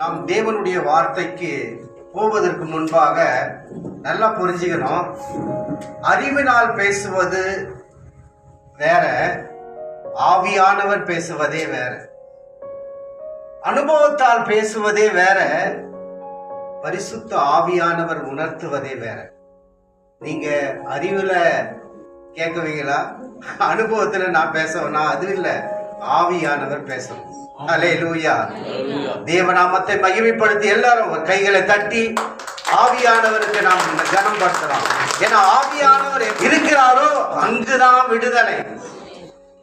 நாம் தேவனுடைய வார்த்தைக்கு போவதற்கு முன்பாக நல்லா புரிஞ்சுக்கணும். அறிவினால் பேசுவது வேற, ஆவியானவர் பேசுவதே வேற. அனுபவத்தால் பேசுவதே வேற, பரிசுத்த ஆவியானவர் உணர்த்துவதே வேற. நீங்க அறிவுல கேட்குவீங்களா? அனுபவத்துல நான் பேசணும்னா அது இல்லை, ஆவியானவர் பேசணும். அல்லேலூயா. தேவநாமத்தை மகிமைப்படுத்தி எல்லாரும் கைகளை தட்டி ஆவியானவருக்கு நாம் கனம் படுத்தலாம். ஏன்னா ஆவியானவர் இருக்கிறாரோ அங்குதான் விடுதலை.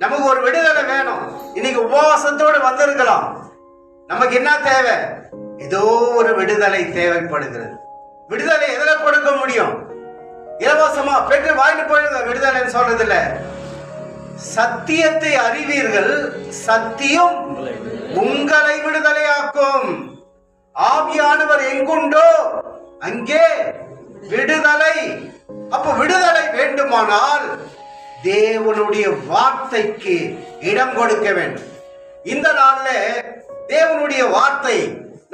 நமக்கு ஒரு விடுதலை வேணும். இன்னைக்கு உபவாசத்தோடு வந்திருக்கலாம். நமக்கு என்ன தேவை? ஏதோ ஒரு விடுதலை தேவைப்படுகிறது. விடுதலை எதுல கொடுக்க முடியும்? இலவசமா பெற்று வாங்கிட்டு போயிடுங்க. விடுதலைன்னு சொல்றது இல்ல. சத்தியத்தை அறிவீர்கள், சத்தியம் உங்களை விடுதலையாக்கும். ஆவியானவர் எங்குண்டோ அங்கே விடுதலை. அப்ப விடுதலை வேண்டுமானால் தேவனுடைய வார்த்தைக்கு இடம் கொடுக்க வேண்டும். இந்த நாள்ல தேவனுடைய வார்த்தை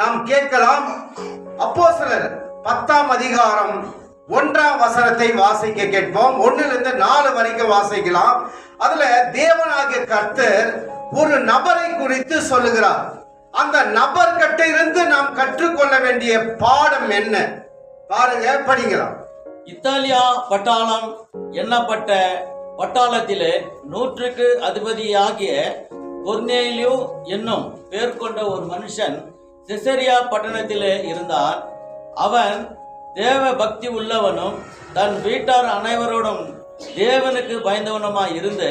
நாம் கேட்கலாம். அப்போஸ்தலர் 10ஆம் அதிகாரம் 1ஆம் வசனத்தை வாசிக்க கேட்போம். 1லிருந்து 4 வரைக்கும் வாசிக்கலாம். அதுல தேவனாகிய கர்த்தர் ஒரு நபரை குறித்து சொல்லுகிறார். அந்த நபர் கிட்ட இருந்து நாம் கற்றுக்கொள்ள வேண்டிய பாடம் என்ன பாருங்க, படிக்கலாம். இத்தாலியா பட்டாளம் எண்ணப்பட்ட பட்டாளத்திலே 100க்கு அதிபதியாகிய கொர்நேலியு என்னும் பெயர் கொண்ட ஒரு மனுஷன் செசரியா பட்டணத்திலே இருந்தான். அவன் தேவ பக்தி உள்ளவனும் தன் வீட்டார் அனைவரோடும் தேவனுக்கு பயந்தவனுமாய் இருந்து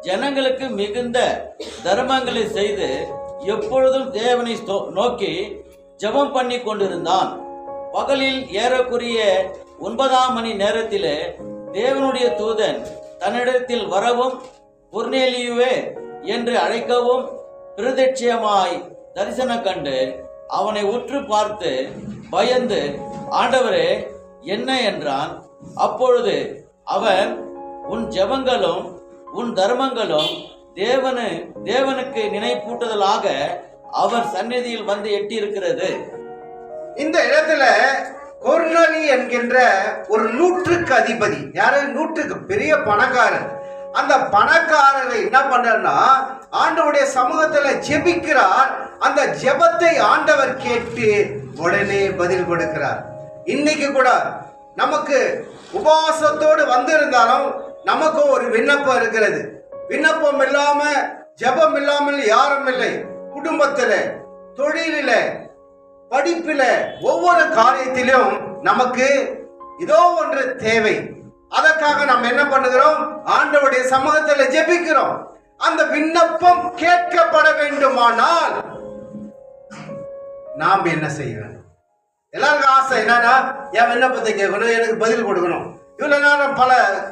ஜனங்களுக்கு மிகுந்த தர்மங்களை செய்து எப்பொழுதும் தேவனை நோக்கி ஜெபம் பண்ணி கொண்டிருந்தான். பகலில் ஏறக்குறைய 9ஆம் மணி நேரத்திலே தேவனுடைய தூதன் தன்னிடத்தில் வரவும் கொர்நேலியுவே என்று அழைக்கவும் பிரத்யட்சமாய் தரிசனம் கண்டு அவனை உற்று பார்த்து பயந்து, ஆண்டவரே என்ன என்றான். அப்பொழுது அவன், உன் ஜெபங்களும் உன் தர்மங்களும் தேவனுக்கு நினைப்பூட்டுதலாக அவர் சந்நிதியில் வந்து எட்டியிருக்கிறது. இந்த இடத்துல கொர்நேலி என்கின்ற ஒரு 100க்கு அதிபதி, யாரு? 100க்கு பெரிய பணக்காரர். அந்த பணக்காரரை என்ன பண்றாருன்னா ஆண்டவருடைய சமூகத்துல ஜெபிக்கிறார். அந்த ஜெபத்தை ஆண்டவர் கேட்டு உடனே பதில் கொடுக்கிறார். இன்னைக்கு கூட நமக்கு உபவாசத்தோடு வந்திருந்தாலும் நமக்கு ஒரு விண்ணப்பம் இருக்கிறது. விண்ணப்பம் இல்லாம ஜெபம் இல்லாமல் யாரும் இல்லை. குடும்பத்துல, தொழிலில, படிப்பில, ஒவ்வொரு காரியத்திலும் நமக்கு ஏதோ ஒன்று தேவை. அதற்காக நாம் என்ன பண்ணுகிறோம்? ஆண்டவருடைய சமூகத்தில் ஜெபிக்கிறோம். அந்த விண்ணப்பம் கேட்கப்பட வேண்டுமானால் நாம் என்ன செய்ய வேண்டும்? எல்லாருக்கும் ஆசை என்னன்னா, என் விண்ணப்பத்தை கேட்கணும், எனக்கு பதில் கொடுக்கணும். இவ்வளவு நேரம் பல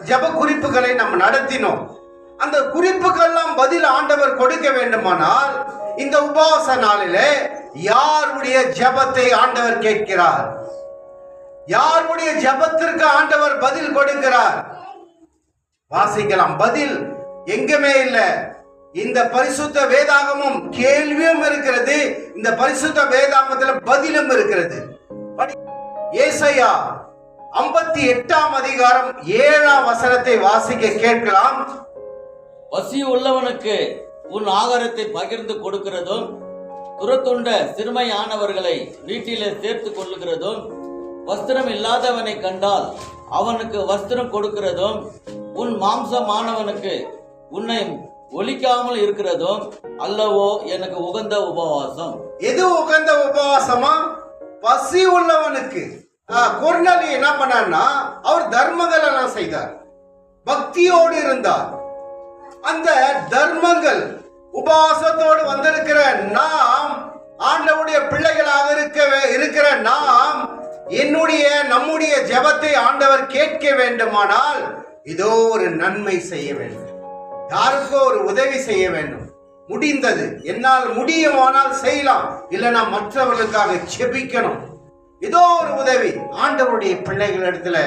ஜெப குறிப்புகளை நம்ம நடத்தினோம். அந்த குறிப்புக்கெல்லாம் பதில் ஆண்டவர் கொடுக்க வேண்டுமானால் இந்த உபவாச நாளிலே யாருடைய ஜெபத்தை ஆண்டவர் கேட்கிறார்? யாருடைய ஜெபத்திற்கு ஆண்டவர் பதில் கொடுக்கிறார்? வாசிக்கலாம். பதில் எங்குமே இல்லை. இந்த பரிசுத்த வேதாகமும் கேள்வியும் இருக்கிறது, இந்த பரிசுத்த வேதாகமத்தில் பதிலும் இருக்கிறது. ஏசாயா 58ஆம் அதிகாரம் 7ஆம் வசனத்தை வாசிக்க கேட்கலாம். பசி உள்ளவனுக்கு உன் ஆகாரத்தை பகிர்ந்து கொடுக்கிறதும், துரத்துண்ட சிறுமையானவர்களை வீட்டிலே சேர்த்து கொள்ளுகிறதும், வஸ்திரம் இல்லாதவனை கண்டால் அவனுக்கு வஸ்திரம் கொடுக்கிறதும், உன் மாம்சமானவனுக்கு உன்னை ஒலிக்காமல் இருக்கிறதும் அல்லவோ எனக்கு உகந்த உபவாசம். எது உகந்த உபவாசமா? பசி உள்ளவனுக்கு. கொர்நேலி என்ன பண்ணார்னா அவர் தர்மங்கள் எல்லாம் செய்தார், பக்தியோடு இருந்தார். அந்த தர்மங்கள், உபவாசத்தோடு வந்திருக்கிற நாம், ஆண்டவருடைய பிள்ளைகளாக இருக்கிற நாம், நம்முடைய ஜெபத்தை ஆண்டவர் கேட்க வேண்டுமானால் இதோ ஒரு நன்மை செய்ய வேண்டும், யாருக்கோ ஒரு உதவி செய்ய வேண்டும். முடிந்தது, என்னால் முடியுமானால் செய்யலாம், இல்லைனா மற்றவர்களுக்காக ஜெபிக்கணும். இதோ ஒரு உதவி ஆண்டவருடைய பிள்ளைகளிடத்துல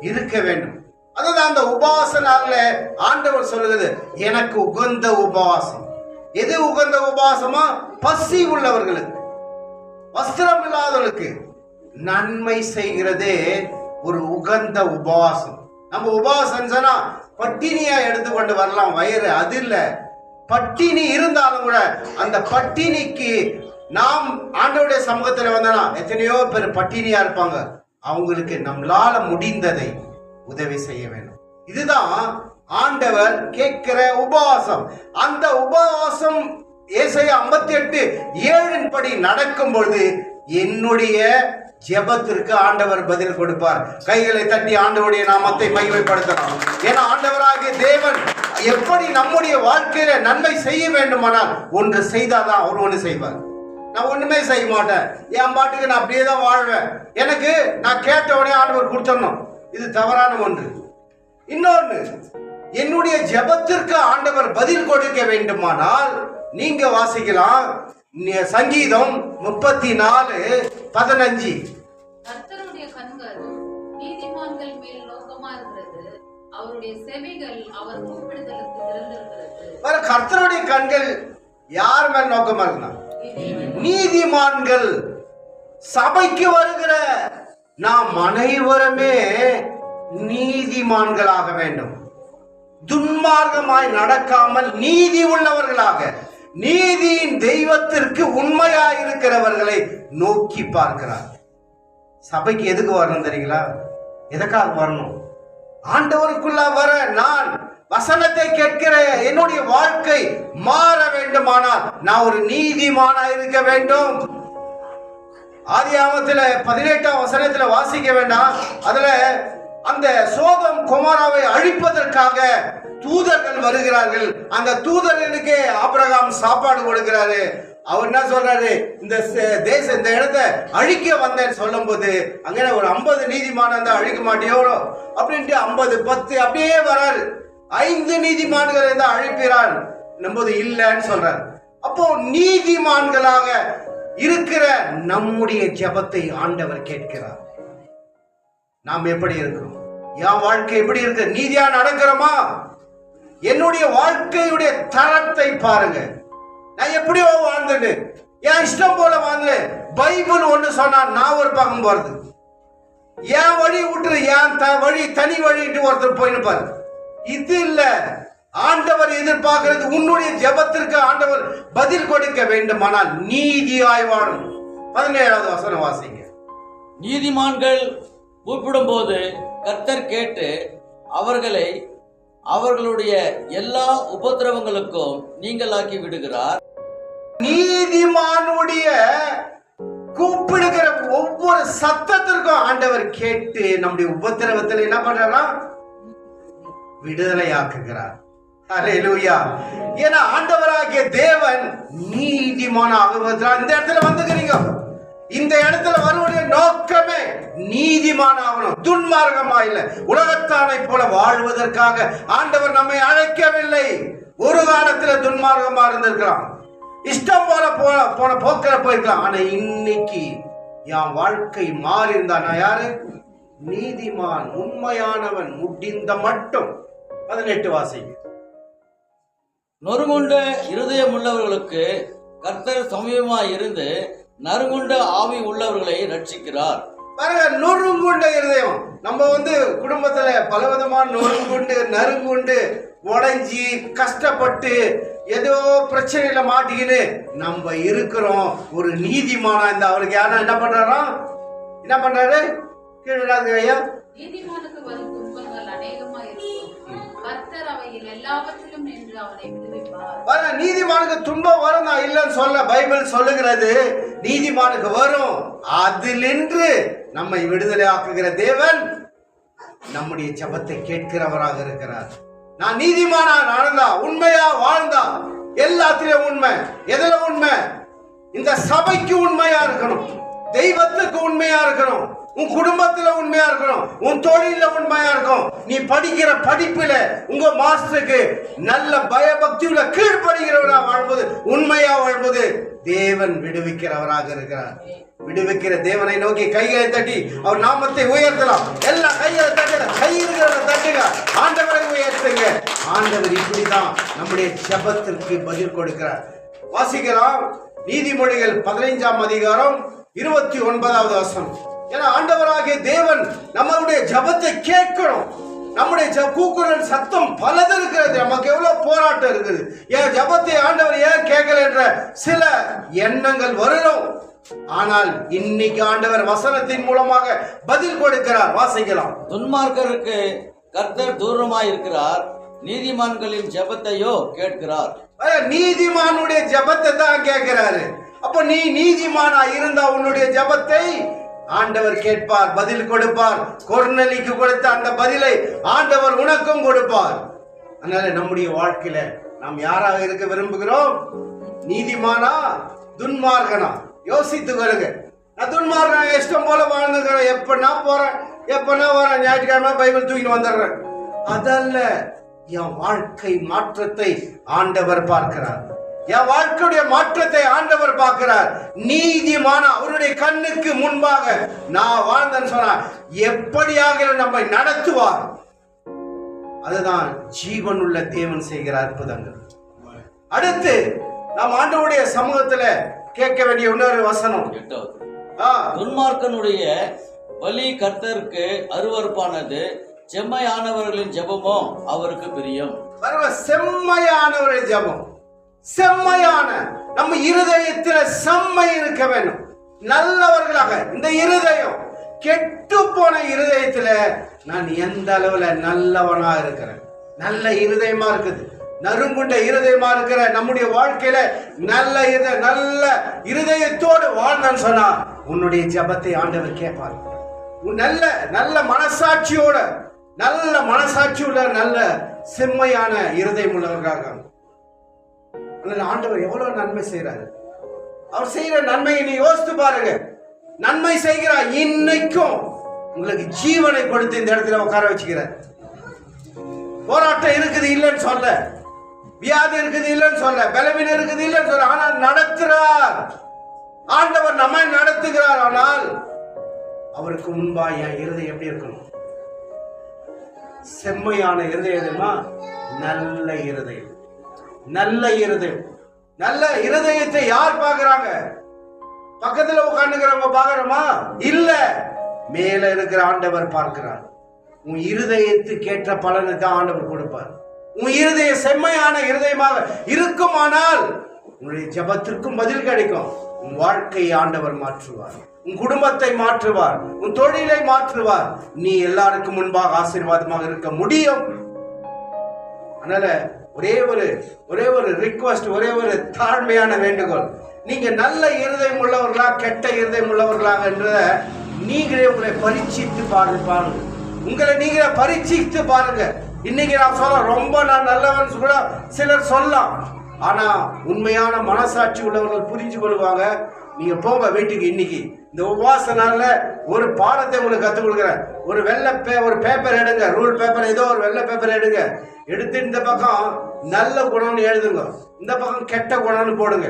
இருக்க வேண்டும். அதுதான் அந்த உபவாச நாள்ல ஆண்டவர் சொல்லுகிறது, எனக்கு உகந்த உபவாசம். எது உகந்த உபவாசமா? பசி உள்ளவர்களுக்கு. வஸ்திரம் இல்லாதவர்களுக்கு நன்மை செய்கிறதே ஒரு உகந்த உபவாசம். நம்ம உபவாசம் சொன்னா பட்டினியா எடுத்துக்கொண்டு வரலாம் வயிறு, அது இல்ல. பட்டினி இருந்தாலும் கூட அந்த பட்டினிக்கு நாம் ஆண்டவருடைய சமூகத்தில் வந்தனா எத்தனையோ பேர் பட்டினியா இருப்பாங்க, அவங்களுக்கு நம்மளால முடிந்ததை உதவி செய்ய வேண்டும். இதுதான் ஆண்டவர் கேட்கிற உபவாசம். அந்த உபவாசம் ஏசாயா 58:7 படி நடக்கும் பொழுது என்னுடைய ஜெபத்திற்கு ஆண்டவர் பதில் கொடுப்பார். கைகளை தட்டி ஆண்டவருடைய நாமத்தை மகிமைப்படுத்தலாம். ஏன்னா ஆண்டவராகிய தேவன் எப்படி நம்முடைய வாழ்க்கையில நன்மை செய்ய வேண்டுமானால் ஒன்று செய்தாதான் அவர் ஒன்று செய்வார். நான் ஒண்ணுமே செய்ய மாட்டேன், என் பாட்டுக்கு நான் அப்படியே தான் வாழ்வேன், எனக்கு நான் கேட்ட உடனே ஆண்டவர் கொடுத்துடணும், இது தவறான ஒன்று. இன்னொன்று, என்னுடைய ஜெபத்திற்கு ஆண்டவர் பதில் கொடுக்க வேண்டுமானால் நீங்க வாசிக்கலாம் சங்கீதம் 34:15. கர்த்தருடைய கண்கள் நீதிமான்கள் மேல் நோக்கமா இருக்கிறது, அவருடைய செவிகள் அவர் கூப்பிடுதலுக்கு திறந்திருக்கிறது. கர்த்தருடைய கண்கள் யார் மேல் நோக்கமா இருக்கலாம்? நீதிமான்கள். சபைக்கு வருகிற நாம் அனைவருமே நீதிமான்களாக வேண்டும். துன்மார்க்கமாய் நடக்காமல் நீதி உள்ளவர்களாக, நீதியின் தெய்வத்திற்கு உண்மையாய் இருக்கிறவர்களை நோக்கி பார்க்கிறார். சபைக்கு எதுக்கு வரணும் தெரியுங்களா? எதுக்காக வரணும்? ஆண்டவருக்குள்ள வர நான் வசனத்தை கேட்கிற என்னுடைய வாழ்க்கை மாற வேண்டுமானால் நான் ஒரு நீதிமானா இருக்க வேண்டும். ஆதியாகமத்துல 18ஆம் வசனத்துல வாசிக்க வேண்டாம், அதுல அந்த சோதம் கொமோராவை அழிப்பதற்காக தூதர்கள் வருகிறார்கள். அந்த தூதர்களுக்கு ஆபிரகாம் சாப்பாடு கொடுக்கிறாரு. அவர் என்ன சொல்றாரு? இந்த தேசம், இந்த இடத்தை அழிக்க வந்தேன்னு சொல்லும் போது அங்க ஒரு 50 நீதிமான இருந்தா அழிக்க மாட்டியோ அப்படின்ட்டு 50, 10 அப்படியே வராரு. 5 நீதிமான்கள் இருந்தா அழிப்பிறான் நம்போது இல்லைன்னு சொல்றாரு. அப்போ நீதிமான்களாக இருக்கிற நம்முடைய ஜெபத்தை ஆண்டவர் கேட்கிறார். நாம் எப்படி இருக்கிறோம்? என் வாழ்க்கை எப்படி இருக்கு? நீதியா நடக்கிறோமா? என்னுடைய வாழ்க்கையுடைய தரத்தை பாருங்க. நான் எப்படியோ வாழ்ந்துட்டு என் இஷ்டம் போல வாழ்ந்து, பைபிள் ஒண்ணு சொன்னா நான் ஒரு பக்கம் போறது, என் வழி விட்டு என் வழி தனி வழிட்டு ஒருத்தர் போயின்னு பாரு. இது இல்ல ஆண்டவர் எதிர்பார்க்கிறது. உன்னுடைய ஜெபத்திற்கு ஆண்டவர் பதில் கொடுக்க வேண்டுமானால் நீதியாய் வாழும். 17ஆவது வசனம் வாசிங்க. நீதிமான்கள் கூப்பிடும் போது கர்த்தர் கேட்டு அவர்களை அவர்களுடைய எல்லா உபத்திரவங்களுக்கும் நீங்களாக்கி விடுகிறார். நீதிமானுடைய கூப்பிடுகிற ஒவ்வொரு சத்தத்திற்கும் ஆண்டவர் கேட்டு நம்முடைய உபத்திரவத்தில் என்ன பண்றாரா? விடுதலையாக்குகிறார். ஹல்லேலூயா. ஏன்னா ஆண்டவராகிய தேவன் நீதிமான ஆகுவதால் இந்த இடத்துல வந்துக்கிறீங்க. இந்த இடத்துல வருவடைய நோக்கமே நீதிமான ஆகணும், துன்மார்க்கமா இல்ல. உலகத்தானை போல வாழ்வதற்காக ஆண்டவர் நம்மை அழைக்கவில்லை. ஒரு காலத்துல துன்மார்க்கமா இருந்திருக்கலாம், இஷ்டம் போல போன போக்கில போயிருக்கலாம். ஆனா இன்னைக்கு என் வாழ்க்கை மாறி இருந்தா நான் யாரு? நீதிமான், உண்மையானவன். முடிந்த மட்டும் 18 வாசிங்க. நொறுங்குண்ட இருதயம் உள்ளவர்களுக்கு கர்த்தர் சமீபமாய் இருந்து நறுங்குண்ட ஆவி உள்ளவர்களை ரட்சிக்கிறார். பாருங்க, நொறுங்குண்ட இருதயம். நம்ம குடும்பத்துல பலவிதமான நொறுங்குண்டு நறுங்குண்டு உடைஞ்சி கஷ்டப்பட்டு ஏதோ பிரச்சனையில மாட்டிக்கின்னு நம்ம இருக்கிறோம். ஒரு நீதிமானா இந்த அவருக்கு யாரா என்ன பண்றாரு? கீழே ஐயா, நீதிமானுக்கு வரும் துன்பங்கள் அநேகமா இருக்கும், கர்த்தர் அவையில் எல்லாவற்றிலும் நின்று அவனை விடுவிப்பார். நீதிமானுக்கு துன்பம் வரும் நான் இல்லைன்னு சொல்ல, பைபிள் சொல்லுகிறது நீதிமானுக்கு வரும். அதிலின்று நம்மை விடுதலை ஆக்குகிற தேவன் நம்முடைய ஜெபத்தை கேட்கிறவராக இருக்கிறார். நான் நீதிமானா நடந்தா, உண்மையா வாழ்ந்தா, எல்லாத்திலும் உண்மை. எதுல உண்மை? இந்த சபைக்கு உண்மையா இருக்கணும், தெய்வத்துக்கு உண்மையா இருக்கணும், உன் குடும்பத்துல உண்மையா இருக்கணும், உன் தொழில உண்மையா இருக்கும், நீ படிக்கிற படிப்புல உங்க மாஸ்டருக்கு நல்ல பயபக்தியுள்ள கீழ்படுகிறவரா வாழ்வது, உண்மையா வாழ்வது தேவன் விடுவிக்கிறவராக இருக்கிறார். விடுவிக்கிற தேவனை நோக்கி கைகளை தட்டி அவர் நாமத்தை உயர்த்தலாம். எல்லா கைகளை தட்டுங்க, ஆண்டவரை உயர்த்துங்க. ஆண்டவர் இப்படிதான் நம்முடைய ஜெபத்திற்கு பதில் கொடுக்கிறார். வாசிக்கலாம் நீதிமொழிகள் 15ஆம் அதிகாரம் 29வது வசனம். ஏன்னா ஆண்டவராகிய தேவன் நம்மளுடைய ஜெபத்தை கேட்கணும். நம்முடைய கூக்குரல் சத்தம் பலது இருக்கிறது. நமக்கு எவ்வளவு போராட்டம் இருக்குது. என் ஜெபத்தை ஆண்டவர் ஏன் கேட்கல என்ற சில எண்ணங்கள் வரணும். ஆனால் இன்னைக்கு ஆண்டவர் வசனத்தின் மூலமாக பதில் கொடுக்கிறார். வாசிக்கலாம். துன்மார்க்கருக்கு கர்த்தர் தூரமாய் இருக்கிறார், நீதிமான்களின் ஜெபத்தையோ கேட்கிறார். நீதிமானுடைய ஜெபத்தை தான் கேட்கிறாரு. அப்ப நீ நீதிமானா இருந்தா உன்னுடைய ஜெபத்தை ஆண்டவர் கேட்பார், பதில் கொடுப்பார். கொர்நேலிக்கு கொடுத்த அந்த பதிலை ஆண்டவர் உனக்கும் கொடுப்பார். அதனால நம்முடைய வாழ்க்கையில நாம் யாராக இருக்க விரும்புகிறோம்? நீதிமானா, துன்மார்கனா? யோசித்து கொள்ளுங்க. நான் துன்மார்கனா இஷ்டம் போல வாழ்ந்துக்கிறேன், எப்ப நான் போறேன், எப்ப நான் வரேன், ஞாயிற்றுக்கிழமை பைபிள் தூக்கிட்டு வந்துடுறேன். அதல்ல, என் வாழ்க்கை மாற்றத்தை ஆண்டவர் பார்க்கிறார். என் வாழ்க்கையுடைய மாற்றத்தை ஆண்டவர் பார்க்கிறார். நீதிமான அவருடைய கண்ணுக்கு முன்பாக நான் வாழ்ந்தேன்னு சொன்னா எப்படியாக நம்மை நடத்துவார். அதுதான் ஜீவனுள்ள தேவன் செய்கிற அற்புதங்கள். அடுத்து நாம் ஆண்டவருடைய சமூகத்துல கேட்க வேண்டிய இன்னொரு வசனம். துன்மார்க்கனுடைய பலி கர்த்தருக்கு அருவருப்பானது, செம்மையானவர்களின் ஜெபமோ அவருக்கு பிரியம். செம்மையானவருடைய ஜெபம், செம்மையான நம்ம இருதயத்துல செம்மை இருக்க வேண்டும். நல்லவர்களாக இந்த இருதயம், கெட்டு போன இருதயத்துல நான் எந்த அளவுல நல்லவனா இருக்கிறேன், நல்ல இருதயமா இருக்குது, நறுங்குண்ட இருதயமா இருக்கிற நம்முடைய வாழ்க்கையில நல்ல இருதயத்தோடு வாழ்ந்தன்னு சொன்னா உன்னுடைய ஜெபத்தை ஆண்டவர் கேட்பார். நல்ல நல்ல மனசாட்சியோட, நல்ல மனசாட்சி உள்ள நல்ல செம்மையான இருதயம் உள்ளவர்களாக ஆண்டவர் எவ்வளவு நன்மை செய்யறாரு. அவர் செய்யற நன்மையை நீ யோசித்து பாருங்க. நன்மை செய்கிறார். இன்னைக்கும் உங்களுக்கு ஜீவனை கொடுத்து இந்த இடத்துல உட்கார வச்சுக்கிறார். போராட்டம் இருக்குது இல்லைன்னு சொல்ல, வியாதி இருக்குது இல்லைன்னு சொல்ல, பலவீனம் இருக்குது இல்லைன்னு சொல்ல, ஆனால் நடத்துறார். ஆண்டவர் நம்மை நடத்துகிறார். ஆனால் அவருக்கு முன்பா என் இருதயம் எப்படி இருக்கணும்? செம்மையான இருதயமா? நல்ல இருதயம். நல்ல இருதயம். நல்ல இருதயத்தை யார் பார்க்கிறாங்க? பக்கத்துல உட்கார்ந்துக்கிறவங்க பார்க்கிறோமா? இல்ல, மேல இருக்கிற ஆண்டவர் பார்க்கிறார். உன் இருதயத்துக்கு ஏற்ற பலனை தான் ஆண்டவர் கொடுப்பார். உன் இருதய செம்மையான இருதயமாக இருக்குமானால் உன்னுடைய ஜெபத்திற்கும் பதில் கிடைக்கும். உன் வாழ்க்கையை ஆண்டவர் மாற்றுவார், உன் குடும்பத்தை மாற்றுவார், உன் தொழிலை மாற்றுவார். நீ எல்லாருக்கும் முன்பாக ஆசீர்வாதமாக இருக்க முடியும். அதனால ஒரே ஒரு ரிக்வெஸ்ட், ஒரே ஒரு தாழ்மையான வேண்டுகோள். நீங்க நல்ல இருதயம் உள்ளவர்களா கெட்ட இருதயம் உள்ளவர்களாக என்ற நீங்களே உங்களை பரீட்சித்து பாருங்க. உங்களை நீங்களே பரீட்சித்து பாருங்க. இன்னைக்கு நான் சொல்ல ரொம்ப நான் நல்லவன் கூட சிலர் சொல்லலாம். ஆனா உண்மையான மனசாட்சி உள்ளவர்கள் புரிஞ்சு கொள்வாங்க. நீங்க போங்க வீட்டுக்கு. இன்னைக்கு இந்த உபவாச நாள்ல ஒரு பாடத்தை உங்களுக்கு கற்றுக் கொடுக்குறேன். ஒரு பேப்பர் எடுங்க, ரூல் பேப்பர், ஏதோ ஒரு வெள்ளை பேப்பர் எடுங்க. எடுத்து இந்த பக்கம் நல்ல குணம்னு எழுதுங்க, இந்த பக்கம் கெட்ட குணம்னு போடுங்க.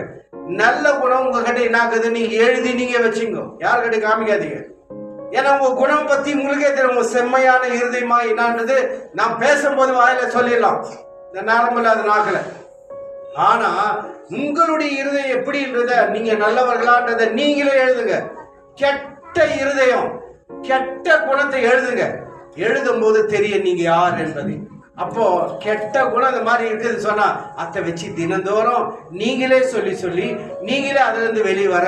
நல்ல குணம் உங்ககிட்ட என்னாக்குது நீங்க எழுதி நீங்க வச்சுங்க, யாருக்கிட்ட காமிக்காதீங்க. ஏன்னா உங்க குணம் பத்தி உங்களுக்கே தெரியும். உங்க செம்மையான இருதயமா என்னான்றது நான் பேசும்போது வாயில சொல்லிடலாம், இந்த நேரமில்ல அது நாக்கல. ஆனா உங்களுடைய இருதயம் எப்படின்றத, நீங்க நல்லவர்களான்றத நீங்களே எழுதுங்க. கெட்ட இருதயம், கெட்ட குணத்தை எழுதுங்க. எழுதும் போது தெரியும் நீங்க யார் என்பது. அப்போ கெட்ட குணம் அந்த மாதிரி இருக்குது சொன்னா அதை வச்சு தினந்தோறும் நீங்களே சொல்லி நீங்களே அதுல இருந்து வெளிவர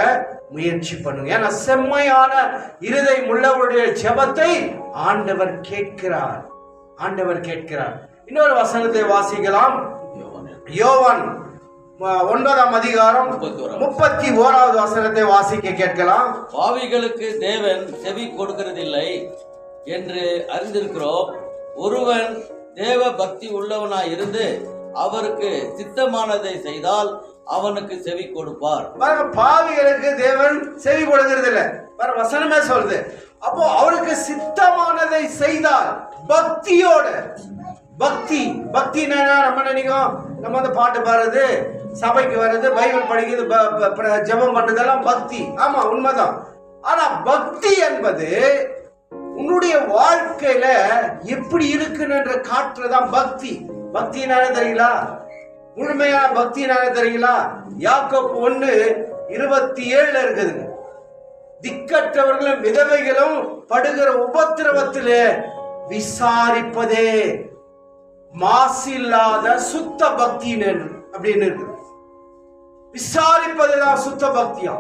முயற்சி பண்ணுங்க. ஏன்னா செம்மையான இருதயம் உள்ளவருடைய ஜெபத்தை ஆண்டவர் கேட்கிறார். இன்னொரு வசனத்தை வாசிக்கலாம். யோவான் 9ஆம் அதிகாரம் 31வது வசனத்தை வாசிக்க கேட்கலாம். பாவிகளுக்கு தேவன் செவி கொடுக்கிறதில்லை என்று அறிந்திருக்கிறோம். ஒருவன் தேவ பக்தி உள்ளவனாய் இருந்து அவருக்கு சித்தமானதை செய்தால் அவனுக்கு செவி கொடுப்பார். பாவிகளுக்கு தேவன் செவி கொடுக்கிறது இல்லை, வசனமே சொல்லுது. அப்போ அவருக்கு சித்தமானதை செய்தால், பக்தியோட, பக்தி நம்ம நினைக்கும் நம்ம வந்து பாட்டு பாடுறது, சபைக்கு வர்றது, பைபிள் படிக்கிறது, ஜெபம் பண்றதெல்லாம் பக்தி. ஆமா, உண்மைதான். ஆனா பக்தி என்பது உன்னுடைய வாழ்க்கையில எப்படி இருக்குன்னு காட்டுறதான் பக்தி. பக்தினால தெரியுங்களா? முழுமையான பக்தினால தெரியுங்களா? யாக்கோபு 1:27 இருக்குதுங்க. திக்கற்றவர்களும் விதவைகளும் படுகிற உபத்திரவத்திலே விசாரிப்பதே மாசில்லாத சுத்த பக்தின்னு அப்படின்னு இருக்கு. விசாரிப்பதுதான் சுத்த பக்தியா.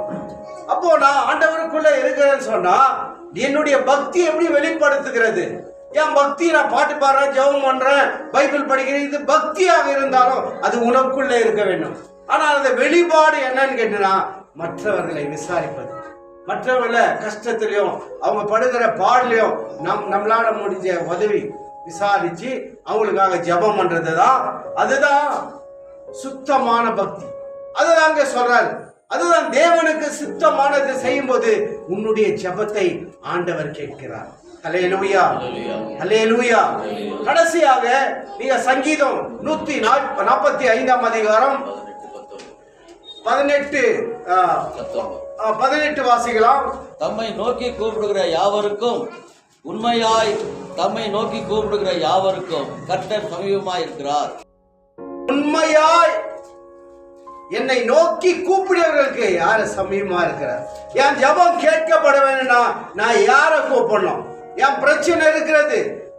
அப்போ நான் ஆண்டவருக்குள்ள இருக்கிறேன்னு சொன்னா என்னுடைய பக்தி எப்படி வெளிப்படுத்துகிறது? என் பக்தி நான் பாட்டு பாடுறேன், ஜெபம் பண்றேன், பைபிள் படிக்கிறேன், இது பக்தியாக இருந்தாலும் அது உனக்குள்ள இருக்க வேண்டும். ஆனா அந்த வெளிப்பாடு என்னன்னு கேட்டீங்கன்னா மற்றவர்களை விசாரிப்பது, மற்றவர்களை கஷ்டத்திலையும் அவங்க படுகிற பாடலையும் நம்மளால முடிஞ்ச உதவி விசாரிச்சு அவங்களுக்காக ஜெபம் பண்றதுதான், அதுதான் சுத்தமான பக்தி. அதுதாங்க சொல்றாரு. அதுதான் தேவனுக்கு சுத்தமானது செய்யும் போது உன்னுடைய ஜெபத்தை ஆண்டவர் கேட்கிறார். அல்லேலூயா, அல்லேலூயா. கடைசியாக நீங்க சங்கீதம் 145 அதிகாரம் 18 வாசிக்கலாம். தம்மை நோக்கி கூப்பிடுகிற யாவருக்கும் உண்மையாய் தம்மை நோக்கி கூப்பிடுகிற யாவருக்கும் கர்த்தர் சமீபமாய் இருக்கிறார். உண்மையாய் என்னை நோக்கி கூப்பிடுறவர்களுக்கு யாரு சமீபமா இருக்கிறார்? என் ஜெபம் கேட்கப்பட வேணும்னா நான் யாரை கூப்பிடணும்? என் பிரச்சனை இருக்கிறது,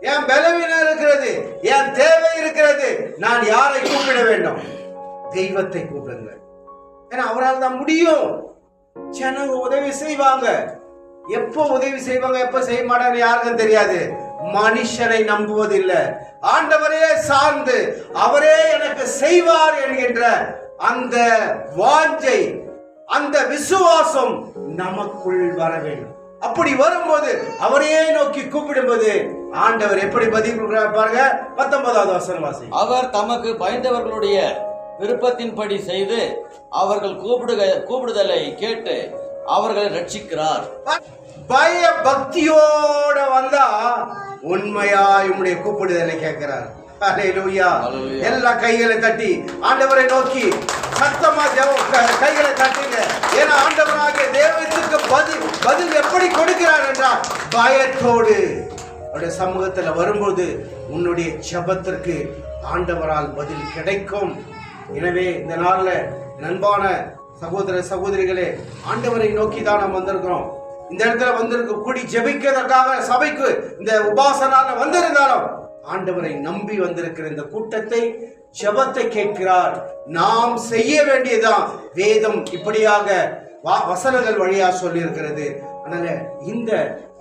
என் பலவீனம் இருக்கிறது, என் தேவை இருக்கிறது, நான் யாரை கூப்பிட வேண்டும்? தெய்வத்தை கூப்பிடுங்க. ஏன்னா அவரால் தான் முடியும். ஜனங்க உதவி செய்வாங்க. எப்போ உதவி செய்வாங்க, எப்ப செய்ய மாட்டாங்க யாருக்கும் தெரியாது. மனுஷனை நம்புவதில்லை, ஆண்டவரையே சார்ந்து அவரே எனக்கு செய்வார் என்கின்ற அந்த வாஞ்சை, அந்த விசுவாசம் நமக்குள் வர வேண்டும். அப்படி வரும்போது அவரையே நோக்கி கூப்பிடும்போது ஆண்டவர் எப்படி பதில் கொடுக்கிறார் பாருங்க. 19வது வசனம் வாசி. அவர் தமக்கு பயந்தவர்களுடைய விருப்பத்தின்படி செய்து அவர்கள் கூப்பிடுதலை கேட்டு அவர்களை ரட்சிக்கிறார். பய பக்தியோட வந்தா உண்மையாய் உம்முடைய கூப்பிடுதலை கேட்கிறார். அல்லேலூயா. எல்லா கைகளை தட்டி ஆண்டவரை நோக்கி சத்தமா கைகளை தட்டுங்க. ஏன்னா ஆண்டவராகிய தேவனுக்கு பதில் எப்படி கொடுக்கிறார் என்றால் பயத்தோடு அவருடைய சமூகத்துல வரும்போது உன்னுடைய ஜெபத்திற்கு ஆண்டவரால் பதில் கிடைக்கும். எனவே இந்த நாள்ல அன்பான சகோதர சகோதரிகளே, ஆண்டவரை நோக்கி தான் நாம் வந்திருக்கிறோம். இந்த இடத்துல வந்திருக்க கூடி ஜெபிக்கிறதுக்காக சபைக்கு இந்த உபாசனால வந்திருந்தாலும் ஆண்டவரை நம்பி வந்திருக்கிற இந்த கூட்டத்தை ஜெபத்தை கேட்கிறார். நாம் செய்ய வேண்டியதான் வேதம் இப்படியாக வசனங்கள் வழியா சொல்லி இருக்கிறது. அதனால இந்த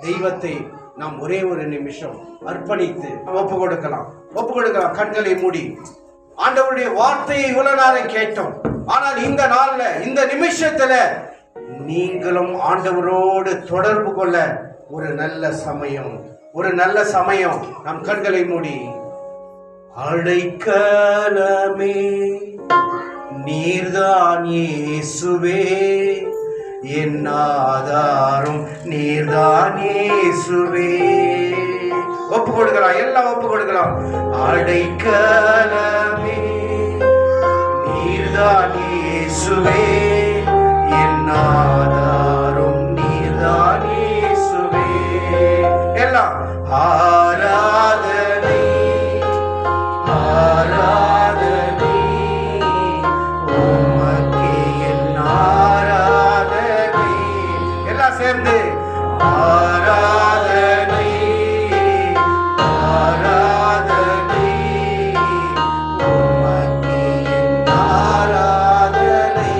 தெய்வத்தை நாம் ஒரே ஒரு நிமிஷம் அர்ப்பணித்து ஒப்பு கொடுக்கலாம். கண்களை மூடி ஆண்டவருடைய வார்த்தையை இவ்வளவு நேரம் கேட்டோம். ஆனால் இந்த நாள்ல இந்த நிமிஷத்துல நீங்களும் ஆண்டவரோடு தொடர்பு கொள்ள ஒரு நல்ல சமயம். நம் கண்களை மூடி அடைக்கலமே நீர்தான் இயேசுவே, என் ஆதாரம் நீர்தான் இயேசுவே. ஒப்பு கொடுக்கலாம், எல்லாம் ஒப்பு கொடுக்கலாம். அடைக்கலமே நீர்தான் இயேசுவே, என் ஆதாரம் நீர்தான் இயேசுவே. எல்லாம் ஆராதனை உமக்கே என் ஆராதனை. எல்லாம் சேர்ந்து ஆராதனை உமக்கே என் ஆராதனை.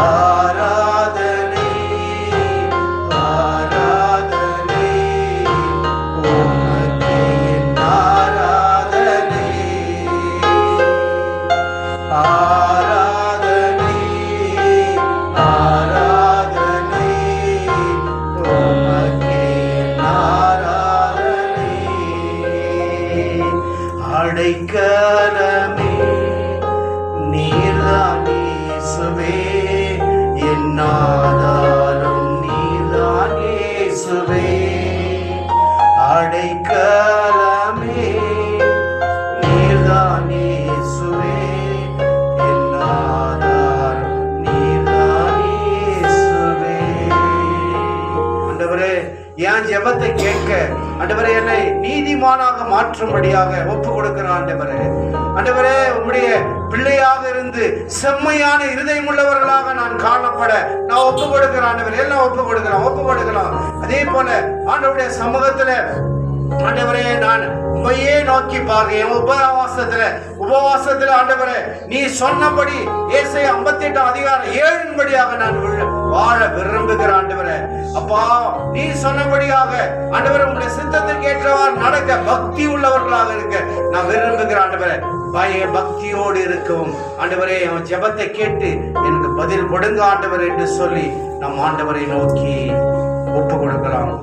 ஆராதனை ஆராதனை உமக்கே என் ஆராதனை ஆராதனை ஆராதனை உமக்கே என் ஆராதனை அடைக்கலமே நீர்தான் இயேசுவே என் ஆதாரம் நீர்தான் இயேசுவே அடைக்கலமே நீர்தான் இயேசுவே என் ஆதாரம் நீர்தான் இயேசுவே. ஆண்டவரே என் ஜெபத்தை கேட்க ஆண்டவரே என்னை நீதிமானாக மாற்றும்படியாக ஒப்பு கொடுக்கிறேன் ஆண்டவரே. ஆண்டவரே உம்முடைய பிள்ளையாக இருந்து செம்மையான இருதயம் உள்ளவர்களாக நான் காணப்பட நான் ஒப்பு கொடுக்கிறேன் ஆண்டவரே. எல்லாம் ஒப்பு கொடுக்கலாம். அதே போல ஆண்டவருடைய சமூகத்துல ஆண்டவரே நான் உண்மையே நோக்கி பார்க்கிறேன். உபவாசத்துல ஆண்டவரே நீ சொன்னபடி ஏசாயா 58:7 நான் வாழ விரும்புகிறேன் ஆண்டவரே. அப்பா நீ சொன்னபடியாக ஆண்டவரே உங்களுடைய சித்தத்திற்கு ஏற்றவாறு நடக்க பக்தி உள்ளவர்களாக இருக்க நான் விரும்புகிறேன் ஆண்டவரே. பக்தியோடு இருக்கவும் ஆண்டவரே என் ஜெபத்தை கேட்டு எனக்கு பதில் கொடுங்க ஆண்டவரே என்று சொல்லி நம் ஆண்டவரை நோக்கி ஒப்பு கொடுக்கலாம்.